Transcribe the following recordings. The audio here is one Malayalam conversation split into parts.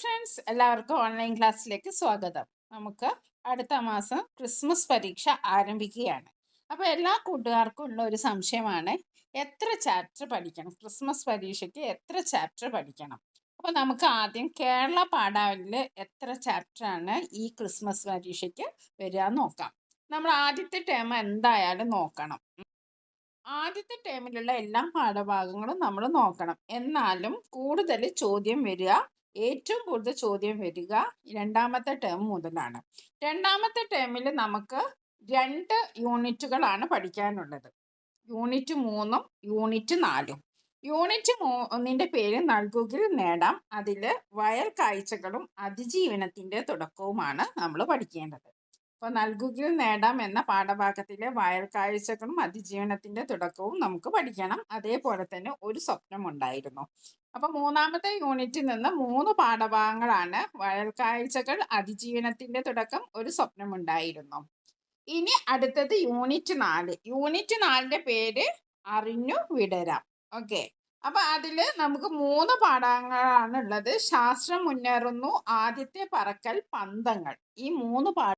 ഫ്രണ്ട്സ്, എല്ലാവർക്കും ഓൺലൈൻ ക്ലാസ്സിലേക്ക് സ്വാഗതം. നമുക്ക് അടുത്ത മാസം ക്രിസ്മസ് പരീക്ഷ ആരംഭിക്കുകയാണ്. അപ്പോൾ എല്ലാ കൂട്ടുകാർക്കും ഉള്ള ഒരു സംശയമാണ്, എത്ര ചാപ്റ്റർ പഠിക്കണം, ക്രിസ്മസ് പരീക്ഷയ്ക്ക് എത്ര ചാപ്റ്റർ പഠിക്കണം. അപ്പോൾ നമുക്ക് ആദ്യം കേരള പാഠാവലിയിൽ എത്ര ചാപ്റ്ററാണ് ഈ ക്രിസ്മസ് പരീക്ഷയ്ക്ക് വരിക നോക്കാം. നമ്മൾ ആദ്യത്തെ ടേം എന്തായാലും നോക്കണം. ആദ്യത്തെ ടേമിലുള്ള എല്ലാ പാഠഭാഗങ്ങളും നമ്മൾ നോക്കണം. എന്നാലും കൂടുതൽ ചോദ്യം വരിക, ഏറ്റവും കൂടുതൽ ചോദ്യം വരിക രണ്ടാമത്തെ ടേം മുതലാണ്. രണ്ടാമത്തെ ടേമിൽ നമുക്ക് 2 യൂണിറ്റുകളാണ് പഠിക്കാനുള്ളത്. യൂണിറ്റ് 3ഉം യൂണിറ്റ് 4ഉം. യൂണിറ്റ് 3ന്റെ പേര് നൽകുകിൽ നേടാം. അതിൽ വയൽ കാഴ്ചകളും അതിജീവനത്തിന്റെ തുടക്കവുമാണ് നമ്മൾ പഠിക്കേണ്ടത്. അപ്പോൾ നൽകുകിൽ നേടാം എന്ന പാഠഭാഗത്തിലെ വയൽ കാഴ്ചകളും അതിജീവനത്തിന്റെ തുടക്കവും നമുക്ക് പഠിക്കണം. അതേപോലെ തന്നെ ഒരു സ്വപ്നം ഉണ്ടായിരുന്നു. അപ്പോൾ മൂന്നാമത്തെ യൂണിറ്റിൽ നിന്ന് 3 പാഠഭാഗങ്ങളാണ്: വയൽ കാഴ്ചകൾ, അതിജീവനത്തിന്റെ തുടക്കം, ഒരു സ്വപ്നം ഉണ്ടായിരുന്നു. ഇനി അടുത്തത് യൂണിറ്റ് 4. യൂണിറ്റ് 4ന്റെ പേര് അറിഞ്ഞു വിടരാം. ഓക്കെ, അപ്പൊ അതില് നമുക്ക് 3 പാഠങ്ങളാണ് ഉള്ളത്. ശാസ്ത്രം മുന്നേറുന്നു, ആദ്യത്തെ പറക്കൽ, പന്തങ്ങൾ. ഈ 3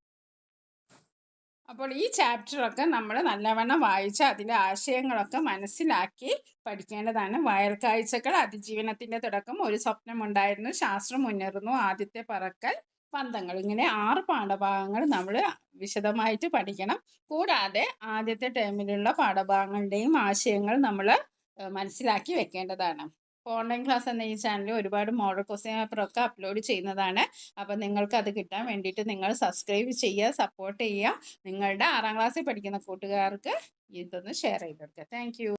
അപ്പോൾ ഈ ചാപ്റ്ററൊക്കെ നമ്മൾ നല്ലവണ്ണം വായിച്ച് അതിലെ ആശയങ്ങളൊക്കെ മനസ്സിലാക്കി പഠിക്കേണ്ടതാണ്. വയൽ കാഴ്ചകൾ, അതിജീവനത്തിന്റെ തുടക്കം, ഒരു സ്വപ്നം ഉണ്ടായിരുന്നു, ശാസ്ത്രം മുന്നേറുന്നു, ആദ്യത്തെ പറക്കൽ, പന്തങ്ങൾ. ഇങ്ങനെ 6 പാഠഭാഗങ്ങൾ നമ്മൾ വിശദമായിട്ട് പഠിക്കണം. കൂടാതെ ആദ്യത്തെ ടേമിലുള്ള പാഠഭാഗങ്ങളുടെയും ആശയങ്ങൾ നമ്മൾ മനസ്സിലാക്കി വെക്കേണ്ടതാണ്. ഓൺലൈൻ ക്ലാസ് എന്ന ഈ ചാനലിൽ ഒരുപാട് മോഡൽ ക്വസ്റ്റ്യൻ പേപ്പറൊക്കെ അപ്ലോഡ് ചെയ്യുന്നതാണ്. അപ്പോൾ നിങ്ങൾക്ക് അത് കിട്ടാൻ വേണ്ടിയിട്ട് നിങ്ങൾ സബ്സ്ക്രൈബ് ചെയ്യുക, സപ്പോർട്ട് ചെയ്യുക. നിങ്ങളുടെ 6ാം ക്ലാസ്സിൽ പഠിക്കുന്ന കൂട്ടുകാർക്ക് ഇതൊന്ന് ഷെയർ ചെയ്ത് കൊടുക്കുക. Thank you.